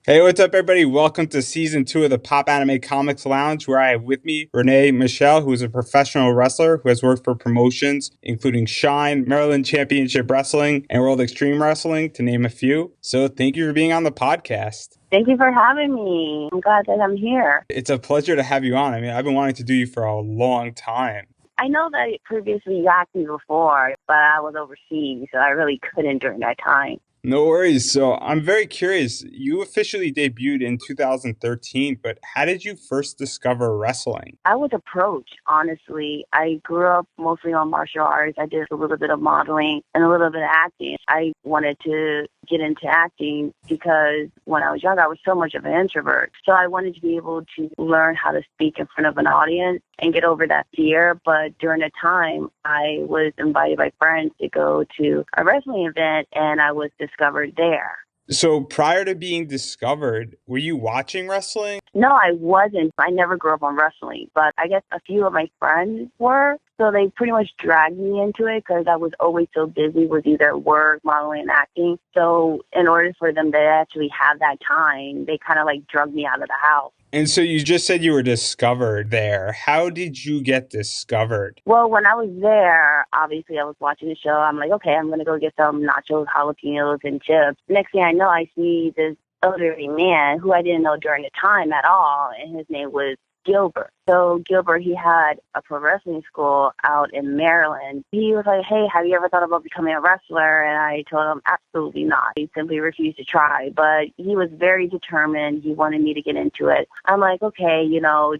Hey, what's up, everybody? Welcome to season 2 of the Popanimecomics Lounge, where I have with me Renne Michelle, who is a professional wrestler who has worked for promotions including Shine, Maryland Championship Wrestling, and World Extreme Wrestling, to name a few. So thank you for being on the podcast. Thank you for having me. I'm glad that I'm here. It's a pleasure to have you on. I mean, I've been wanting to do you for a long time. I know that previously you asked me before, but I was overseas, so I really couldn't during that time. No worries. So I'm very curious. You officially debuted in 2013, but how did you first discover wrestling? I was approached, honestly. I grew up mostly on martial arts. I did a little bit of modeling and a little bit of acting. I wanted to get into acting because when I was young, I was so much of an introvert. So I wanted to be able to learn how to speak in front of an audience and get over that fear. But during the time, I was invited by friends to go to a wrestling event, and I was discovered there. So prior to being discovered, were you watching wrestling? No, I wasn't. I never grew up on wrestling, but I guess a few of my friends were. So they pretty much dragged me into it because I was always so busy with either work, modeling, and acting. So in order for them to actually have that time, they kind of like drugged me out of the house. And so you just said you were discovered there. How did you get discovered? Well, when I was there, obviously I was watching the show. I'm like, okay, I'm going to go get some nachos, jalapenos, and chips. Next thing I know, I see this elderly man who I didn't know during the time at all, and his name was Gilbert. So Gilbert, he had a pro wrestling school out in Maryland. He was like, hey, have you ever thought about becoming a wrestler? And I told him absolutely not. He simply refused to try. But he was very determined. He wanted me to get into it. I'm like, okay,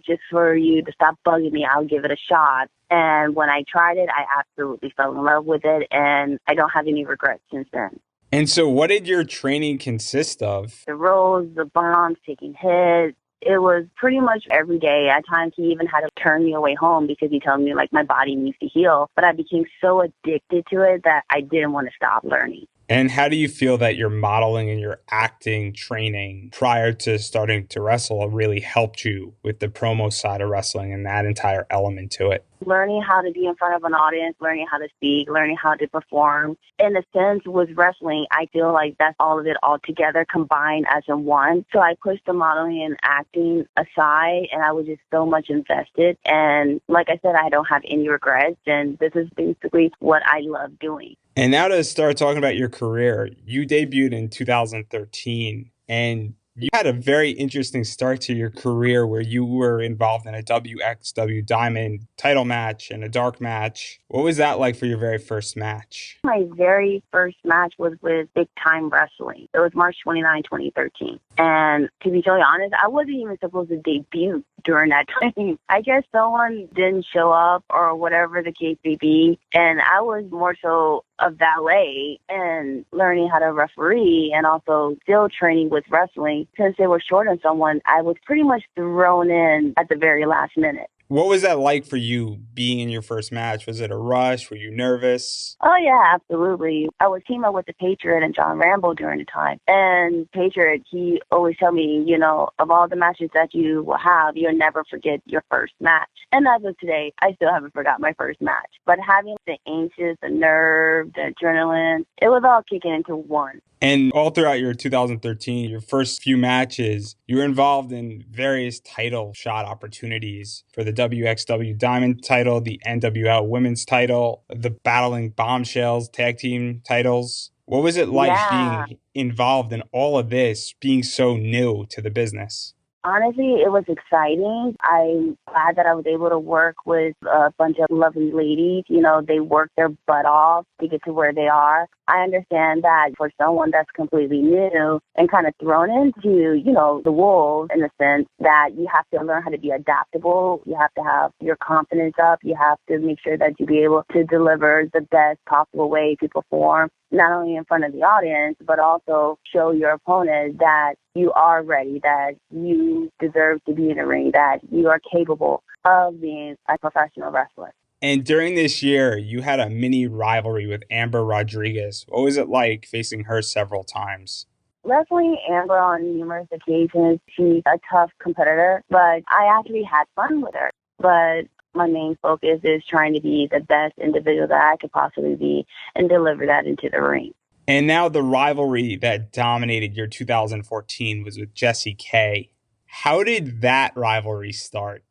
just for you to stop bugging me, I'll give it a shot. And when I tried it, I absolutely fell in love with it. And I don't have any regrets since then. And so what did your training consist of? The rolls, the bombs, taking hits. It was pretty much every day. At times, he even had to turn me away home because he told me, like, my body needs to heal. But I became so addicted to it that I didn't want to stop learning. And how do you feel that your modeling and your acting training prior to starting to wrestle really helped you with the promo side of wrestling and that entire element to it? Learning how to be in front of an audience, learning how to speak, learning how to perform. In a sense, with wrestling, I feel like that's all of it all together combined as in one. So I pushed the modeling and acting aside, and I was just so much invested. And like I said, I don't have any regrets, and this is basically what I love doing. And now to start talking about your career, you debuted in 2013, and you had a very interesting start to your career where you were involved in a WXW Diamond title match and a dark match. What was that like for your very first match? My very first match was with Big Time Wrestling. It was March 29, 2013. And to be totally honest, I wasn't even supposed to debut during that time. I guess someone didn't show up or whatever the case may be. And I was more so a valet and learning how to referee and also still training with wrestling. Since they were short on someone, I was pretty much thrown in at the very last minute. What was that like for you being in your first match? Was it a rush? Were you nervous? Oh, yeah, absolutely. I was teaming up with the Patriot and John Rambo during the time. And Patriot, he always told me, of all the matches that you will have, you'll never forget your first match. And as of today, I still haven't forgot my first match. But having the anxious, the nerve, the adrenaline, it was all kicking into one. And all throughout your 2013, your first few matches, you were involved in various title shot opportunities for the WXW Diamond title, the NWL Women's title, the Battling Bombshells tag team titles. What was it like being involved in all of this, being so new to the business? Honestly, it was exciting. I'm glad that I was able to work with a bunch of lovely ladies. They worked their butt off to get to where they are. I understand that for someone that's completely new and kind of thrown into, the wolves in the sense that you have to learn how to be adaptable. You have to have your confidence up. You have to make sure that you be able to deliver the best possible way to perform, not only in front of the audience, but also show your opponent that you are ready, that you deserve to be in the ring, that you are capable of being a professional wrestler. And during this year, you had a mini rivalry with Amber Rodriguez. What was it like facing her several times? Wrestling Amber on numerous occasions. She's a tough competitor, but I actually had fun with her. But my main focus is trying to be the best individual that I could possibly be and deliver that into the ring. And now the rivalry that dominated your 2014 was with Jessie K. How did that rivalry start?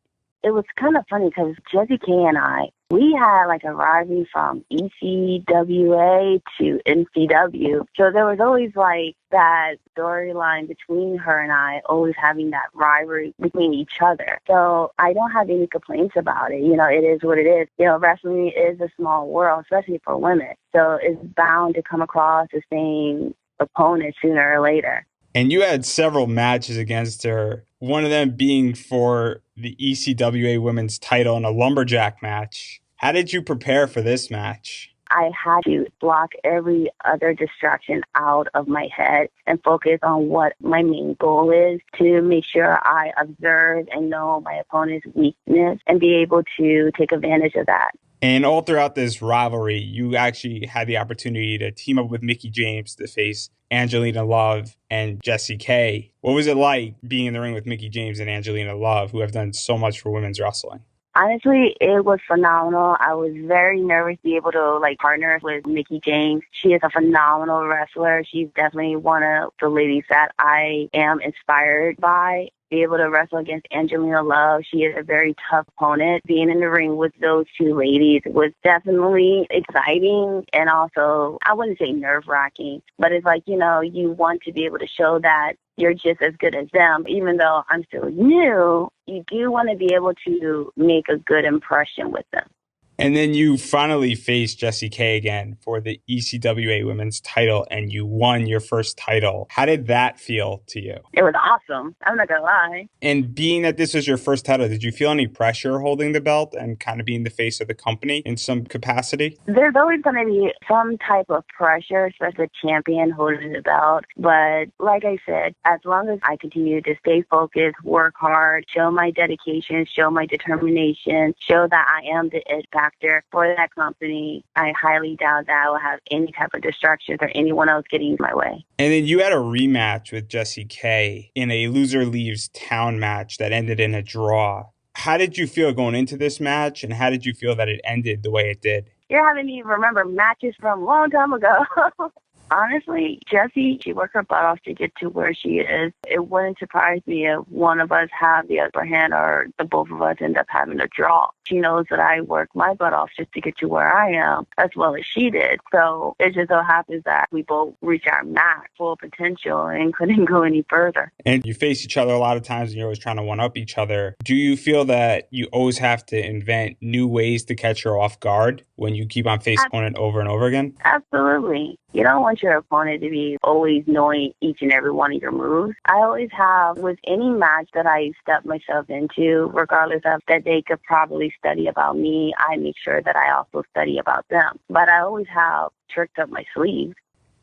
It was kind of funny because Jessie K and I, we had like a rivalry from ECWA to NCW. So there was always like that storyline between her and I, always having that rivalry between each other. So I don't have any complaints about it. You know, it is what it is. You know, wrestling is a small world, especially for women. So it's bound to come across the same opponent sooner or later. And you had several matches against her, one of them being for the ECWA women's title in a lumberjack match. How did you prepare for this match? I had to block every other distraction out of my head and focus on what my main goal is, to make sure I observe and know my opponent's weakness and be able to take advantage of that. And all throughout this rivalry, you actually had the opportunity to team up with Mickie James to face Angelina Love and Jessie K. What was it like being in the ring with Mickie James and Angelina Love, who have done so much for women's wrestling? Honestly, it was phenomenal. I was very nervous to be able to partner with Mickie James. She is a phenomenal wrestler. She's definitely one of the ladies that I am inspired by. Be able to wrestle against Angelina Love. She is a very tough opponent. Being in the ring with those two ladies was definitely exciting and also, I wouldn't say nerve-wracking, but it's like, you want to be able to show that you're just as good as them. Even though I'm still new, you do want to be able to make a good impression with them. And then you finally faced Jessie K again for the ECWA women's title, and you won your first title. How did that feel to you? It was awesome. I'm not going to lie. And being that this was your first title, did you feel any pressure holding the belt and kind of being the face of the company in some capacity? There's always going to be some type of pressure, especially a champion holding the belt. But like I said, as long as I continue to stay focused, work hard, show my dedication, show my determination, show that I am the it factor for that company, I highly doubt that I will have any type of distractions or anyone else getting in my way. And then you had a rematch with Jessie K in a loser leaves town match that ended in a draw. How did you feel going into this match, and how did you feel that it ended the way it did? You're having me remember matches from a long time ago. Honestly, Jessie, she worked her butt off to get to where she is. It wouldn't surprise me if one of us have the upper hand or the both of us end up having a draw. She knows that I worked my butt off just to get to where I am, as well as she did. So it just so happens that we both reached our max full potential and couldn't go any further. And you face each other a lot of times and you're always trying to one-up each other. Do you feel that you always have to invent new ways to catch her off guard when you keep on facing opponent over and over again? Absolutely. You don't want your opponent to be always knowing each and every one of your moves. I always have, with any match that I step myself into, regardless of that they could probably study about me, I make sure that I also study about them. But I always have tricks up my sleeve.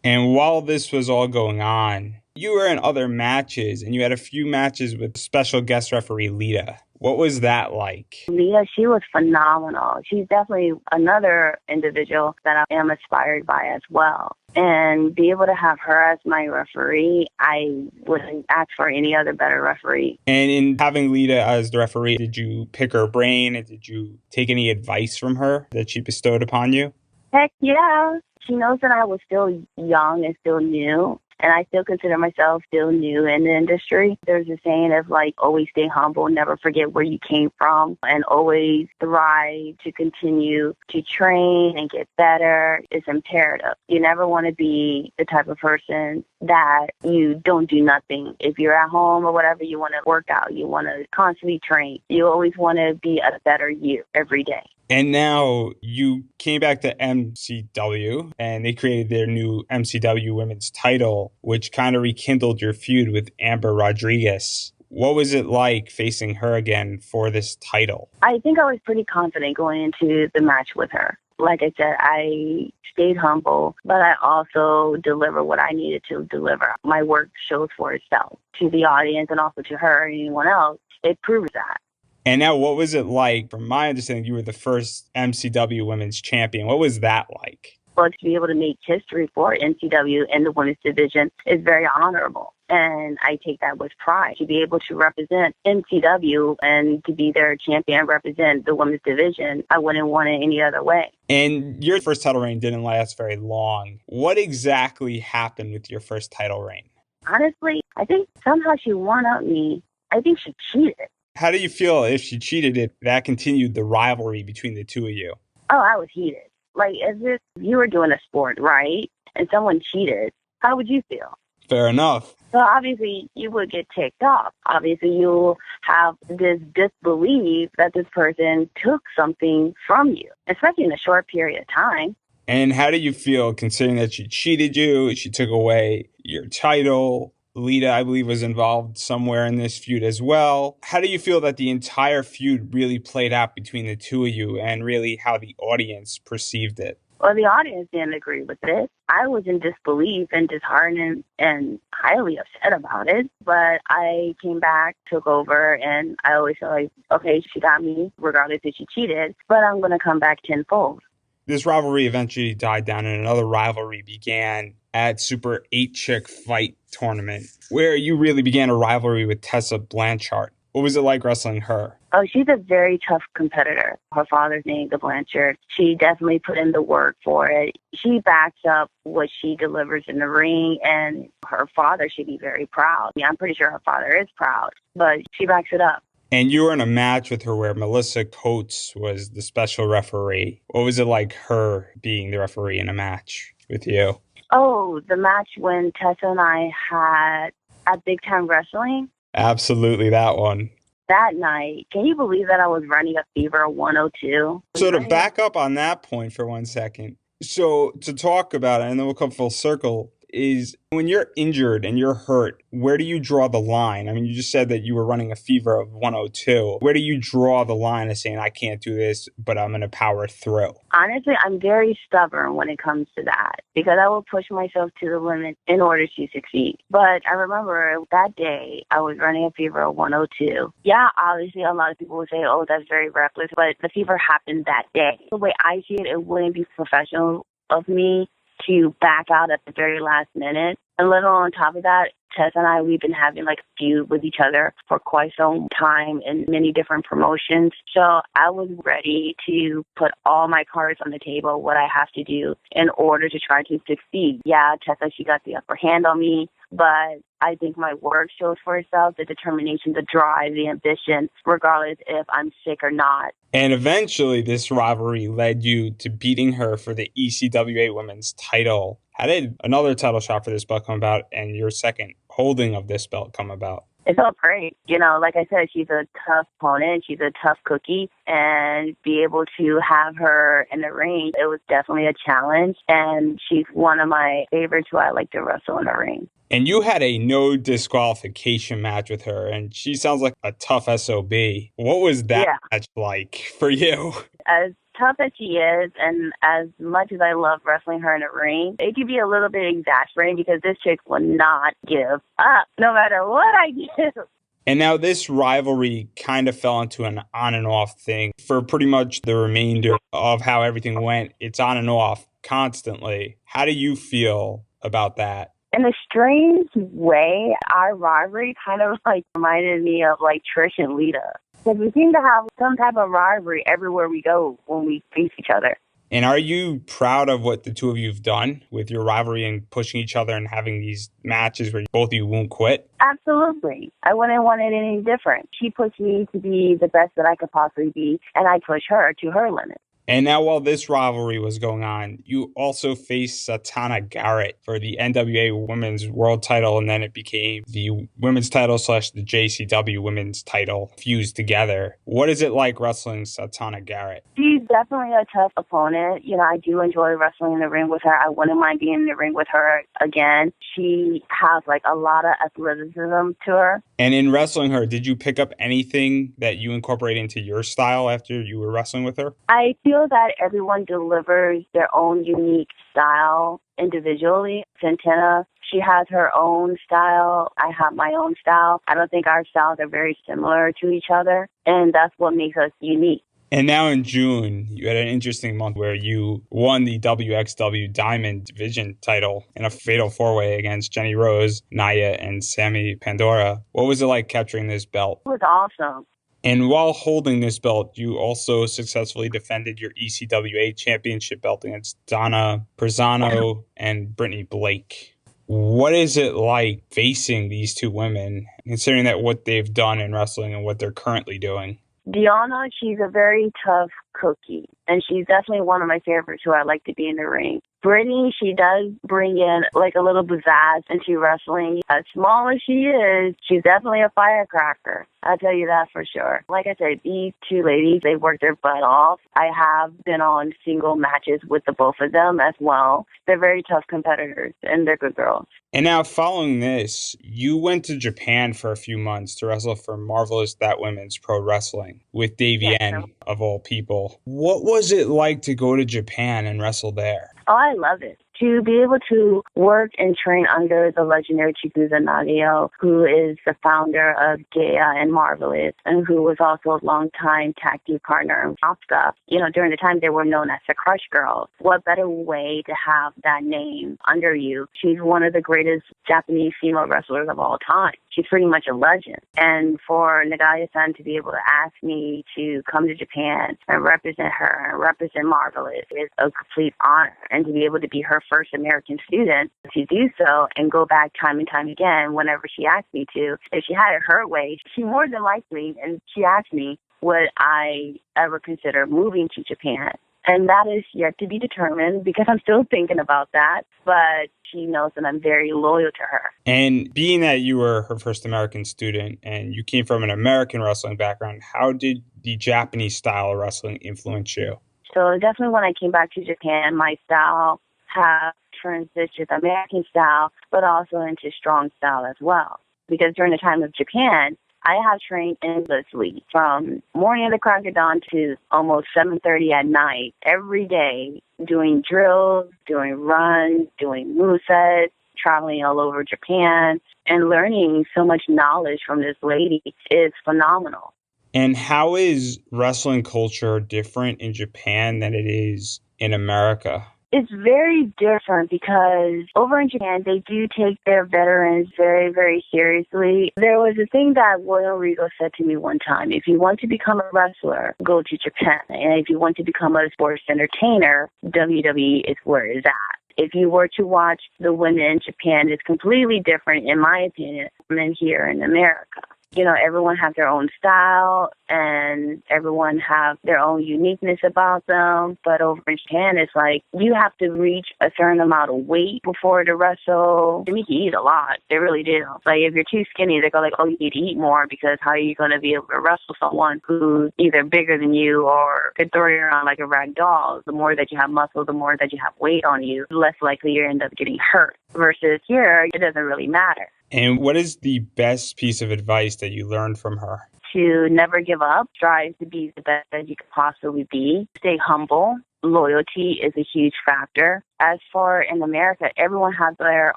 And while this was all going on, you were in other matches, and you had a few matches with special guest referee Lita. What was that like? Lita, she was phenomenal. She's definitely another individual that I am inspired by as well. And be able to have her as my referee, I wouldn't ask for any other better referee. And in having Lita as the referee, did you pick her brain? And did you take any advice from her that she bestowed upon you? Heck yeah. She knows that I was still young and still new. And I still consider myself still new in the industry. There's a saying of always stay humble, never forget where you came from, and always strive to continue to train and get better. It's imperative. You never want to be the type of person that you don't do nothing. If you're at home or whatever, you want to work out. You want to constantly train. You always want to be a better you every day. And now you came back to MCW, and they created their new MCW women's title, which kind of rekindled your feud with Amber Rodriguez. What was it like facing her again for this title? I think I was pretty confident going into the match with her. Like I said, I stayed humble, but I also delivered what I needed to deliver. My work shows for itself to the audience and also to her and anyone else. It proves that. And now, what was it like? From my understanding, you were the first MCW women's champion. What was that like? Well, to be able to make history for NCW in the women's division is very honorable. And I take that with pride to be able to represent MCW and to be their champion, represent the women's division. I wouldn't want it any other way. And your first title reign didn't last very long. What exactly happened with your first title reign? Honestly, I think somehow she won up me. I think she cheated. How do you feel if she cheated, if that continued the rivalry between the two of you? Oh, I was heated. Like, as if you were doing a sport, right? And someone cheated. How would you feel? Fair enough. So obviously you would get ticked off. Obviously you'll have this disbelief that this person took something from you, especially in a short period of time. And how do you feel considering that she cheated you, she took away your title? Lita, I believe, was involved somewhere in this feud as well. How do you feel that the entire feud really played out between the two of you and really how the audience perceived it? Well, the audience didn't agree with it. I was in disbelief and disheartened and highly upset about it. But I came back, took over, and I always felt like, okay, she got me, regardless if she cheated, but I'm going to come back tenfold. This rivalry eventually died down and another rivalry began at Super 8 Chick Fight Tournament, where you really began a rivalry with Tessa Blanchard. What was it like wrestling her? Oh, she's a very tough competitor. Her father's name, the Blanchard. She definitely put in the work for it. She backs up what she delivers in the ring, and her father should be very proud. Yeah, I'm pretty sure her father is proud, but she backs it up. And you were in a match with her where Melissa Coates was the special referee. What was it like her being the referee in a match with you? Oh, the match when Tessa and I had at Big Time Wrestling? Absolutely, that one. That night, can you believe that I was running a fever of 102? So to back up on that point for 1 second, so to talk about it, and then we'll come full circle, is when you're injured and you're hurt, where do you draw the line? I mean, you just said that you were running a fever of 102. Where do you draw the line of saying, I can't do this, but I'm going to power through? Honestly, I'm very stubborn when it comes to that because I will push myself to the limit in order to succeed. But I remember that day I was running a fever of 102. Yeah, obviously a lot of people would say, oh, that's very reckless, but the fever happened that day. The way I see it, it wouldn't be professional of me to back out at the very last minute. And little on top of that, Tess and I, we've been having like a feud with each other for quite some time in many different promotions. So I was ready to put all my cards on the table, what I have to do in order to try to succeed. Yeah, Tessa, she got the upper hand on me, but I think my work shows for itself, the determination, the drive, the ambition, regardless if I'm sick or not. And eventually this rivalry led you to beating her for the ECWA Women's title. How did another title shot for this belt come about and your second holding of this belt come about? It felt great. You know, like I said, she's a tough opponent. She's a tough cookie. And be able to have her in the ring, it was definitely a challenge. And she's one of my favorites who I like to wrestle in the ring. And you had a no disqualification match with her, and she sounds like a tough SOB. What was that match like for you? As tough as she is, and as much as I love wrestling her in the ring, it can be a little bit exasperating because this chick will not give up, no matter what I do. And now this rivalry kind of fell into an on and off thing for pretty much the remainder of how everything went. It's on and off constantly. How do you feel about that? In a strange way, our rivalry kind of like reminded me of like Trish and Lita. Because we seem to have some type of rivalry everywhere we go when we face each other. And are you proud of what the two of you have done with your rivalry and pushing each other and having these matches where both of you won't quit? Absolutely. I wouldn't want it any different. She pushed me to be the best that I could possibly be, and I pushed her to her limit. And now while this rivalry was going on, you also faced Satana Garrett for the NWA Women's World title, and then it became the Women's title / the JCW Women's title fused together. What is it like wrestling Satana Garrett? She's definitely a tough opponent. You know, I do enjoy wrestling in the ring with her. I wouldn't mind being in the ring with her again. She has like a lot of athleticism to her. And in wrestling her, did you pick up anything that you incorporate into your style after you were wrestling with her? I feel that everyone delivers their own unique style individually. Santana, she has her own style. I have my own style. I don't think our styles are very similar to each other, and that's what makes us unique. And now in June, you had an interesting month where you won the WXW Diamond Division title in a fatal four-way against Jenny Rose, Naya, and Sammy Pandora. What was it like capturing this belt? It was awesome. And while holding this belt, you also successfully defended your ECWA championship belt against Donna Perzano and Brittany Blake. What is it like facing these two women, considering that what they've done in wrestling and what they're currently doing? Deanna, she's a very tough cookie, and she's definitely one of my favorites who I like to be in the ring. Brittany, she does bring in like a little pizzazz into wrestling. As small as she is, she's definitely a firecracker. I'll tell you that for sure. Like I said, these two ladies, they work their butt off. I have been on single matches with the both of them as well. They're very tough competitors, and they're good girls. And now, following this, you went to Japan for a few months to wrestle for Marvelous That Women's Pro Wrestling with Davey N, of all people. What was it like to go to Japan and wrestle there? Oh, I love it. To be able to work and train under the legendary Chikusa Nagao, who is the founder of Gaia and Marvelous, and who was also a longtime tag team partner in Asuka. You know, during the time they were known as the Crush Girls. What better way to have that name under you? She's one of the greatest Japanese female wrestlers of all time. She's pretty much a legend. And for Nagaya-san to be able to ask me to come to Japan and represent her and represent Marvelous is a complete honor. And to be able to be her first American student to do so and go back time and time again whenever she asked me to. If she had it her way, she more than likely, and she asked me, would I ever consider moving to Japan? And that is yet to be determined because I'm still thinking about that. But she knows that I'm very loyal to her. And being that you were her first American student and you came from an American wrestling background, how did the Japanese style of wrestling influence you? So definitely when I came back to Japan, my style has transitioned American style, but also into strong style as well. Because during the time of Japan, I have trained endlessly from morning of the crack of dawn to almost 7:30 at night, every day, doing drills, doing runs, doing movesets, traveling all over Japan, and learning so much knowledge from this lady is phenomenal. And how is wrestling culture different in Japan than it is in America? It's very different because over in Japan, they do take their veterans very, very seriously. There was a thing that William Regal said to me one time. If you want to become a wrestler, go to Japan. And if you want to become a sports entertainer, WWE is where it's at. If you were to watch the women in Japan, it's completely different, in my opinion, than here in America. You know, everyone has their own style and everyone have their own uniqueness about them. But over in Japan, it's like you have to reach a certain amount of weight before to wrestle. They make you eat a lot. They really do. Like if you're too skinny, they go like, oh, you need to eat more because how are you going to be able to wrestle someone who's either bigger than you or could throw you around like a rag doll? The more that you have muscle, the more that you have weight on you, the less likely you end up getting hurt. Versus here, it doesn't really matter. And what is the best piece of advice that you learned from her? To never give up, strive to be the best that you could possibly be, stay humble. Loyalty is a huge factor. As for in America, everyone has their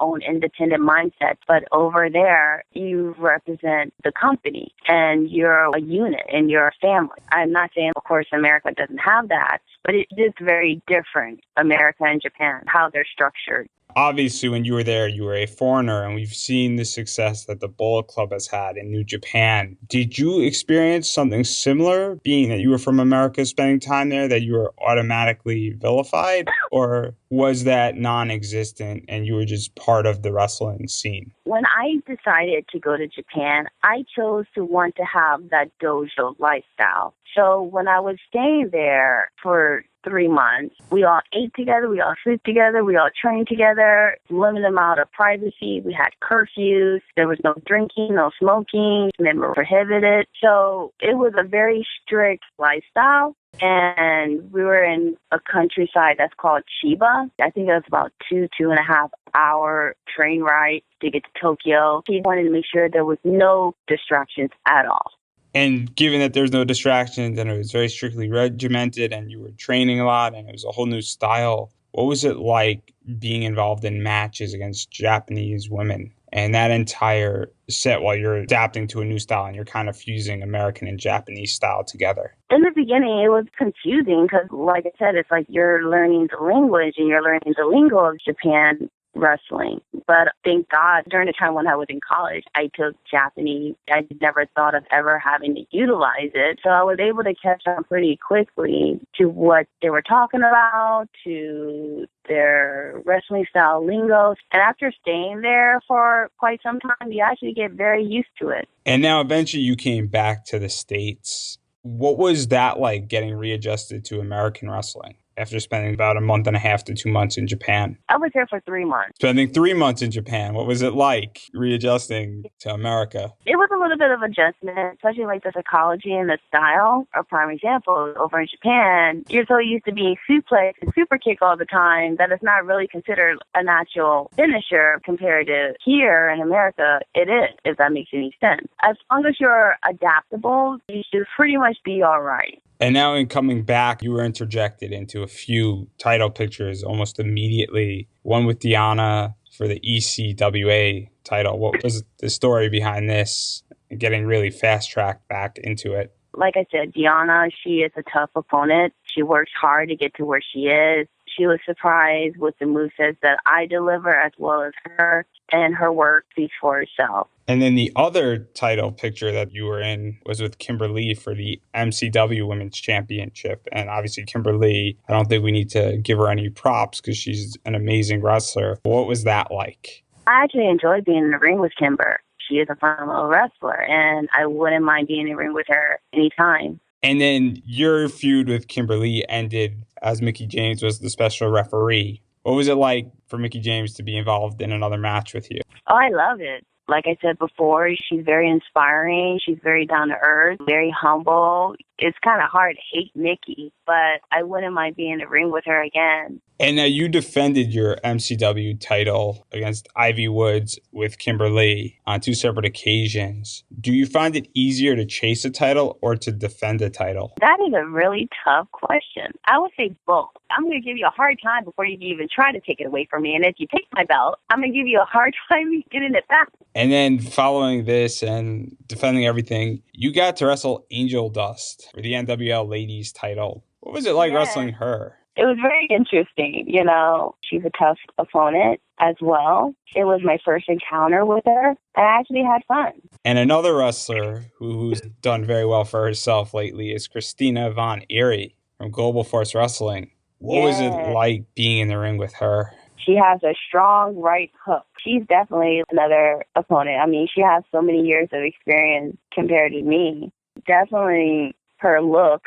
own independent mindset, but over there, you represent the company and you're a unit and you're a family. I'm not saying, of course, America doesn't have that, but it is very different, America and Japan, how they're structured. Obviously, when you were there, you were a foreigner, and we've seen the success that the Bullet Club has had in New Japan. Did you experience something similar, being that you were from America, spending time there, that you were automatically vilified? Or was that non-existent and you were just part of the wrestling scene? When I decided to go to Japan, I chose to want to have that dojo lifestyle. So when I was staying there for 3 months, we all ate together, we all slept together, we all trained together, limited amount of privacy, we had curfews, there was no drinking, no smoking, men were prohibited. So it was a very strict lifestyle. And we were in a countryside that's called Chiba. I think it was about 2.5 hour train ride to get to Tokyo. He wanted to make sure there was no distractions at all. And given that there's no distractions and it was very strictly regimented and you were training a lot and it was a whole new style, what was it like being involved in matches against Japanese women? and that entire set while you're adapting to a new style and you're kind of fusing American and Japanese style together? In the beginning, it was confusing because, like I said, it's like you're learning the language and you're learning the lingo of Japan wrestling. But thank God, during the time when I was in college, I took Japanese. I never thought of ever having to utilize it. So I was able to catch on pretty quickly to what they were talking about, to their wrestling style lingo. And after staying there for quite some time, you actually get very used to it. And now eventually you came back to the States. What was that like, getting readjusted to American wrestling after spending about a month and a half to 2 months in Japan? I was there for 3 months. Spending 3 months in Japan, what was it like readjusting to America? It was a little bit of adjustment, especially like the psychology and the style. A prime example, over in Japan, you're so used to being suplex and super kick all the time that it's not really considered a natural finisher compared to here in America. It is, if that makes any sense. As long as you're adaptable, you should pretty much be all right. And now in coming back, you were interjected into a few title pictures almost immediately. One with Diana for the ECWA title. What was the story behind this, getting really fast-tracked back into it? Like I said, Diana, she is a tough opponent. She works hard to get to where she is. She was surprised with the movesets that I deliver as well as her, and her work speaks for herself. And then the other title picture that you were in was with Kimberly for the MCW Women's Championship. And obviously Kimberly, I don't think we need to give her any props because she's an amazing wrestler. What was that like? I actually enjoyed being in the ring with Kimber. She is a phenomenal wrestler, and I wouldn't mind being in the ring with her anytime. And then your feud with Kimberly ended as Mickie James was the special referee. What was it like for Mickie James to be involved in another match with you? Oh, I love it. Like I said before, she's very inspiring. She's very down to earth, very humble. It's kind of hard to hate Mickie, but I wouldn't mind being in the ring with her again. And now you defended your MCW title against Ivy Woods with Kimberly on 2 separate occasions. Do you find it easier to chase a title or to defend a title? That is a really tough question. I would say both. I'm going to give you a hard time before you even try to take it away from me. And if you take my belt, I'm going to give you a hard time getting it back. And then following this and defending everything, you got to wrestle Angel Dust for the NWL Ladies title. What was it like wrestling her? It was very interesting. You know, she's a tough opponent as well. It was my first encounter with her, and I actually had fun. And another wrestler who's done very well for herself lately is Christina Von Eerie from Global Force Wrestling. What was it like being in the ring with her? She has a strong right hook. She's definitely another opponent. I mean, she has so many years of experience compared to me. Definitely her look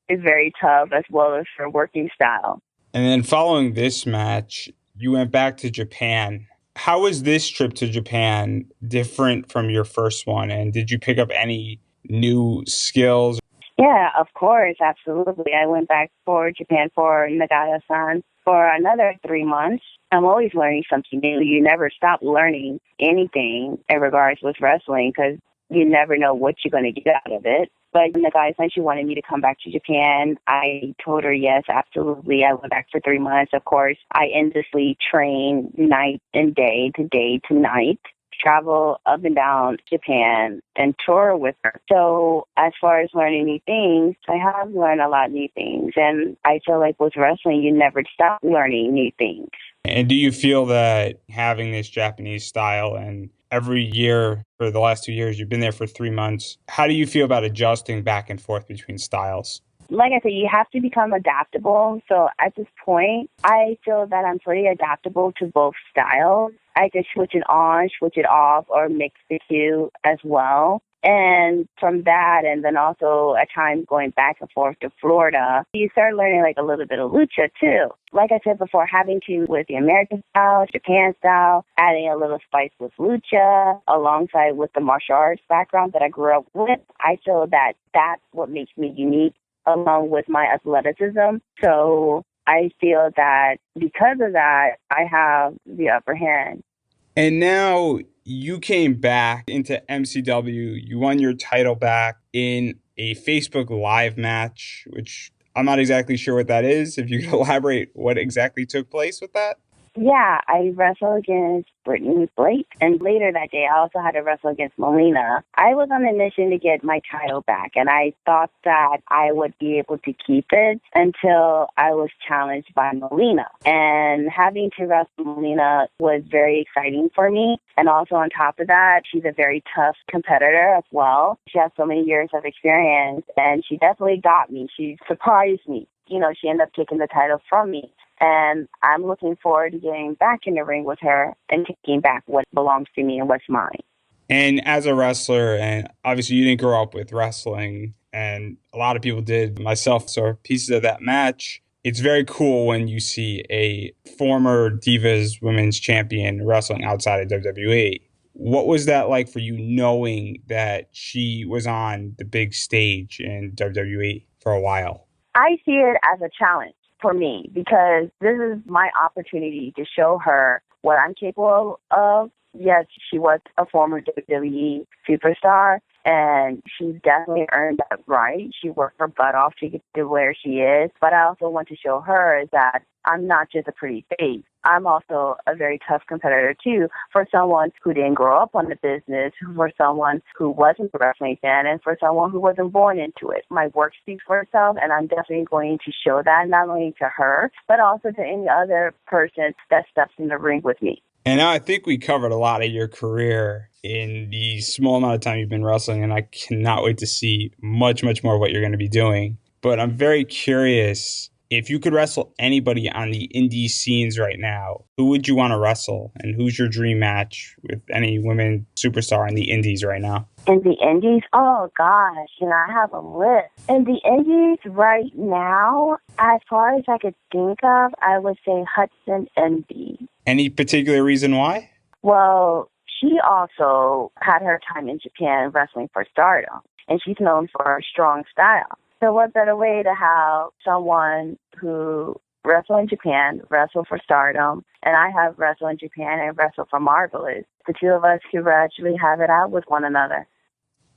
is very tough, as well as her working style. And then following this match, you went back to Japan. How was this trip to Japan different from your first one? And did you pick up any new skills? Yeah, of course, absolutely. I went back for Japan for Nagaya-san for another 3 months. I'm always learning something new. You never stop learning anything in regards with wrestling because you never know what you're going to get out of it. But Nagaya-san, she wanted me to come back to Japan. I told her yes, absolutely. I went back for 3 months. Of course, I endlessly train night and day to night, travel up and down Japan and tour with her. So as far as learning new things, I have learned a lot of new things. And I feel like with wrestling, you never stop learning new things. And do you feel that having this Japanese style and every year for the last 2 years, you've been there for 3 months, how do you feel about adjusting back and forth between styles? Like I said, you have to become adaptable. So at this point, I feel that I'm pretty adaptable to both styles. I can switch it on, switch it off, or mix the two as well. And from that, and then also at times going back and forth to Florida, you start learning like a little bit of lucha too. Like I said before, having to with the American style, Japan style, adding a little spice with lucha, alongside with the martial arts background that I grew up with, I feel that that's what makes me unique, along with my athleticism. So I feel that because of that, I have the upper hand. And now you came back into MCW. You won your title back in a Facebook Live match, which I'm not exactly sure what that is. If you could elaborate what exactly took place with that. Yeah, I wrestled against Brittany Blake, and later that day I also had to wrestle against Melina. I was on a mission to get my title back, and I thought that I would be able to keep it until I was challenged by Melina. And having to wrestle Melina was very exciting for me. And also on top of that, she's a very tough competitor as well. She has so many years of experience, and she definitely got me. She surprised me. She ended up taking the title from me. And I'm looking forward to getting back in the ring with her and taking back what belongs to me and what's mine. And as a wrestler, and obviously you didn't grow up with wrestling, and a lot of people did, myself, so pieces of that match. It's very cool when you see a former Divas Women's Champion wrestling outside of WWE. What was that like for you, knowing that she was on the big stage in WWE for a while? I see it as a challenge for me because this is my opportunity to show her what I'm capable of. Yes, she was a former WWE superstar, and she definitely earned that right. She worked her butt off to get to where she is. But I also want to show her is that I'm not just a pretty face. I'm also a very tough competitor, too, for someone who didn't grow up on the business, for someone who wasn't a wrestling fan, and for someone who wasn't born into it. My work speaks for itself, and I'm definitely going to show that not only to her, but also to any other person that steps in the ring with me. And I think we covered a lot of your career in the small amount of time you've been wrestling, and I cannot wait to see much, much more of what you're going to be doing. But I'm very curious, if you could wrestle anybody on the indie scenes right now, who would you want to wrestle? And who's your dream match with any women superstar in the indies right now? In the indies? Oh, gosh, I have a list. In the indies right now, as far as I could think of, I would say Hudson Envy. Any particular reason why? Well, she also had her time in Japan wrestling for Stardom, and she's known for her strong style. So what better way to have someone who wrestled in Japan, wrestle for Stardom, and I have wrestled in Japan and wrestled for Marvelous. The two of us could actually have it out with one another.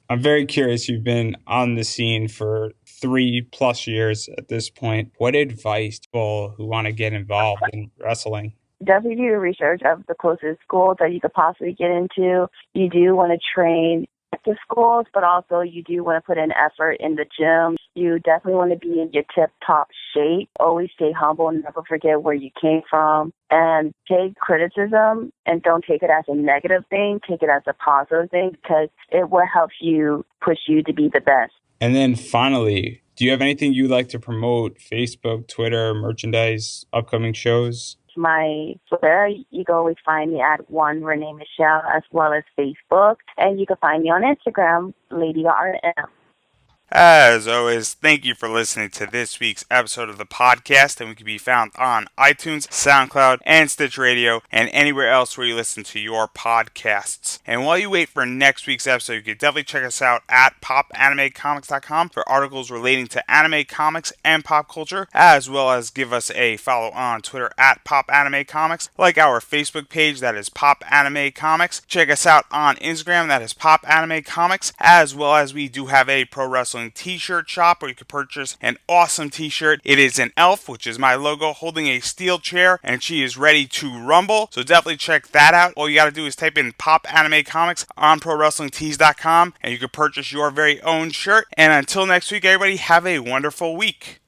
I'm very curious. You've been on the scene for 3+ years at this point. What advice to people who want to get involved in wrestling? Definitely do research of the closest schools that you could possibly get into. You do want to train at the schools, but also you do want to put in effort in the gym. You definitely want to be in your tip-top shape. Always stay humble and never forget where you came from. And take criticism and don't take it as a negative thing. Take it as a positive thing because it will help you push you to be the best. And then finally, do you have anything you'd like to promote? Facebook, Twitter, merchandise, upcoming shows? My Twitter, you can always find me at one Renne Michelle, as well as Facebook. And you can find me on Instagram, Lady RM. As always, thank you for listening to this week's episode of the podcast, and we can be found on iTunes, SoundCloud, and Stitch Radio, and anywhere else where you listen to your podcasts. And while you wait for next week's episode, you can definitely check us out at popanimecomics.com for articles relating to anime, comics, and pop culture, as well as give us a follow on Twitter at popanimecomics, like our Facebook page that is popanimecomics. Check us out on Instagram, that is popanimecomics, as well as we do have a pro wrestling t-shirt shop where you can purchase an awesome t-shirt. It is an elf, which is my logo, holding a steel chair, and she is ready to rumble. So definitely check that out. All you got to do is type in Pop Anime Comics on ProWrestlingTees.com, and you can purchase your very own shirt. And until next week, everybody, have a wonderful week.